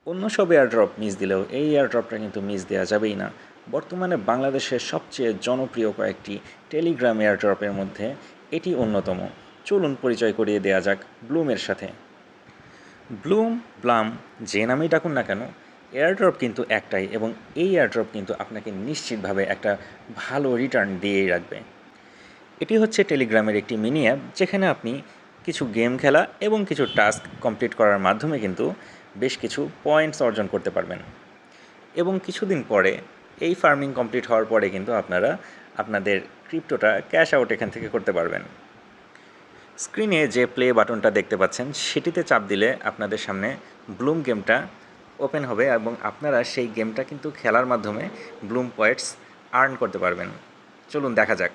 অন্য সব airdrop miss দিলেও এই এয়ারড্রপটা কিন্তু মিস দেওয়া যাবেই না। বর্তমানে বাংলাদেশের সবচেয়ে জনপ্রিয় কয়েকটি টেলিগ্রাম এয়ারড্রপের মধ্যে এটি অন্যতম। চলুন পরিচয় করিয়ে দেওয়া যাক ব্লুমের সাথে। ব্লুম, ব্লাম, যে নামেই ডাকুন না কেন, এয়ারড্রপ কিন্তু একটাই এবং এই এয়ারড্রপ কিন্তু আপনাকে নিশ্চিতভাবে একটা ভালো রিটার্ন দিয়েই রাখবে। এটি হচ্ছে টেলিগ্রামের একটি মিনি অ্যাপ, যেখানে আপনি কিছু গেম খেলা এবং কিছু টাস্ক কমপ্লিট করার মাধ্যমে কিন্তু বেশ কিছু পয়েন্টস অর্জন করতে পারবেন এবং কিছুদিন পরে এই ফার্মিং কমপ্লিট হওয়ার পরে কিন্তু আপনারা আপনাদের ক্রিপ্টোটা ক্যাশ আউট এখান থেকে করতে পারবেন। স্ক্রিনে যে প্লে বাটনটা দেখতে পাচ্ছেন সেটিতে চাপ দিলে আপনাদের সামনে ব্লুম গেমটা ওপেন হবে এবং আপনারা সেই গেমটা কিন্তু খেলার মাধ্যমে ব্লুম পয়েন্টস আর্ন করতে পারবেন। চলুন দেখা যাক।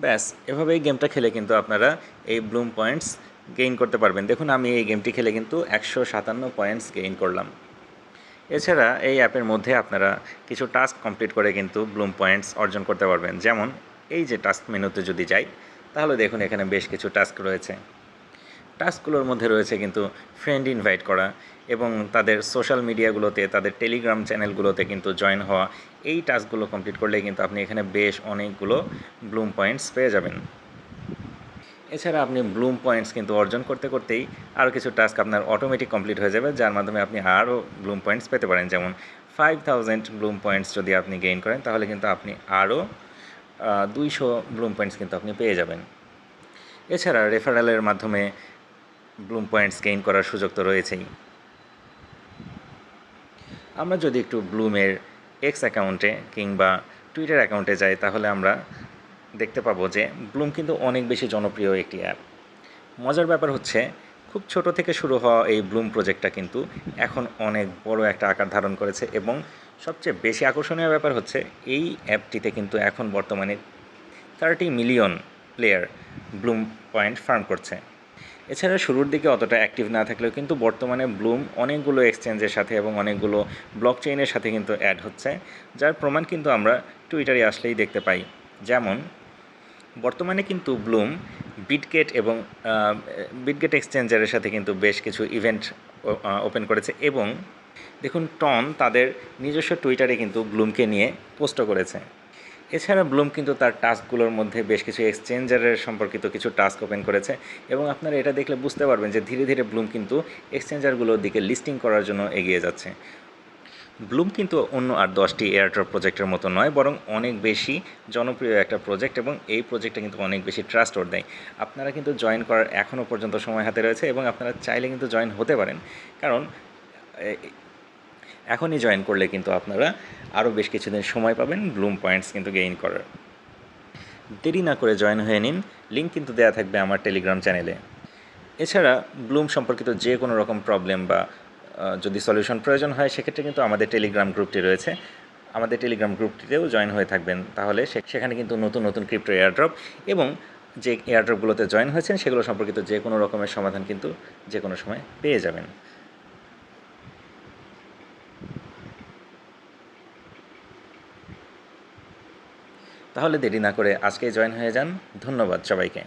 ব্যাস, এভাবেই গেমটা খেলে কিন্তু আপনারা এই ব্লুম পয়েন্টস গেইন করতে পারবেন। দেখুন, আমি এই গেমটি খেলে কিন্তু 157 পয়েন্টস গেইন করলাম। এছাড়া এই অ্যাপের মধ্যে আপনারা কিছু টাস্ক কমপ্লিট করে কিন্তু ব্লুম পয়েন্টস অর্জন করতে পারবেন। যেমন এই যে টাস্ক মেনুতে যদি যাই, তাহলে দেখুন এখানে বেশ কিছু টাস্ক রয়েছে। টাস্কগুলোর মধ্যে রয়েছে কিন্তু ফ্রেন্ড ইনভাইট করা এবং তাদের সোশ্যাল মিডিয়াগুলোতে, তাদের টেলিগ্রাম চ্যানেলগুলোতে কিন্তু জয়েন হওয়া। এই টাস্কগুলো কমপ্লিট করলে কিন্তু আপনি এখানে বেশ অনেকগুলো ব্লুম পয়েন্টস পেয়ে যাবেন। এছাড়া আপনি ব্লুম পয়েন্টস কিন্তু অর্জন করতে করতেই আরও কিছু টাস্ক আপনার অটোমেটিক কমপ্লিট হয়ে যাবে, যার মাধ্যমে আপনি আরও ব্লুম পয়েন্টস পেতে পারেন। যেমন 5000 ব্লুম পয়েন্টস যদি আপনি গেইন করেন, তাহলে কিন্তু আপনি আরও 200 ব্লুম পয়েন্টস কিন্তু আপনি পেয়ে যাবেন। এছাড়া রেফারেলের মাধ্যমে ব্লুম পয়েন্টস গেইন করার সুযোগ তো রয়েছেই। আমরা যদি একটু ব্লুমের এক্স অ্যাকাউন্টে কিংবা টুইটার অ্যাকাউন্টে যাই, তাহলে আমরা দেখতে পাবো যে ব্লুম কিন্তু অনেক বেশি জনপ্রিয় একটি অ্যাপ। মজার ব্যাপার হচ্ছে, খুব ছোট থেকে শুরু হওয়া এই ব্লুম প্রজেক্টটা কিন্তু এখন অনেক বড় একটা আকার ধারণ করেছে এবং সবচেয়ে বেশি আকর্ষণীয় ব্যাপার হচ্ছে এই অ্যাপটিতে কিন্তু এখন বর্তমানে 30 million player Bloom point farm করছে। এছাড়া শুরুর দিকে অতটা অ্যাক্টিভ না থাকলেও কিন্তু বর্তমানে ব্লুম অনেকগুলো এক্সচেঞ্জের সাথে এবং অনেকগুলো ব্লক চেইনের সাথে কিন্তু অ্যাড হচ্ছে, যার প্রমাণ কিন্তু আমরা টুইটারে আসলেই দেখতে পাই। যেমন বর্তমানে কিন্তু ব্লুম বিটগেট এবং বিটগেট এক্সচেঞ্জারের সাথে কিন্তু বেশ কিছু ইভেন্ট ওপেন করেছে এবং দেখুন টন তাদের নিজস্ব টুইটারে কিন্তু ব্লুমকে নিয়ে পোস্টও করেছে। এছাড়া ব্লুম কিন্তু তার টাস্কগুলোর মধ্যে বেশ কিছু এক্সচেঞ্জারের সম্পর্কিত কিছু টাস্ক ওপেন করেছে এবং আপনারা এটা দেখলে বুঝতে পারবেন যে ধীরে ধীরে ব্লুম কিন্তু এক্সচেঞ্জারগুলোর দিকে লিস্টিং করার জন্য এগিয়ে যাচ্ছে। ব্লুম কিন্তু অন্য আর 10টি এয়ারড্রপ প্রজেক্টের মতো নয়, বরং অনেক বেশি জনপ্রিয় একটা প্রজেক্ট এবং এই প্রজেক্টটা কিন্তু অনেক বেশি ট্রাস্ট ওর দেয়। আপনারা কিন্তু জয়েন করার এখনও পর্যন্ত সময় হাতে রয়েছে এবং আপনারা চাইলে কিন্তু জয়েন হতে পারেন, কারণ এখনই জয়েন করলে কিন্তু আপনারা আরও বেশ কিছুদিন সময় পাবেন ব্লুম পয়েন্টস কিন্তু গেইন করার। দেরি না করে জয়েন হয়ে নিন, লিঙ্ক কিন্তু দেওয়া থাকবে আমার টেলিগ্রাম চ্যানেলে। এছাড়া ব্লুম সম্পর্কিত যে কোনো রকম প্রবলেম বা যদি সলিউশন প্রয়োজন হয়, সেক্ষেত্রে কিন্তু আমাদের টেলিগ্রাম গ্রুপটি রয়েছে। আমাদের টেলিগ্রাম গ্রুপটিতেও জয়েন হয়ে থাকবেন, তাহলে সেখানে কিন্তু নতুন নতুন ক্রিপ্টো এয়ারড্রপ এবং যে এয়ারড্রপগুলোতে জয়েন হয়েছেন সেগুলো সম্পর্কিত যে কোনো রকমের সমাধান কিন্তু যে কোনো সময় পেয়ে যাবেন। তাহলে দেরি না করে আজকেই জয়েন হয়ে যান। ধন্যবাদ সবাইকে।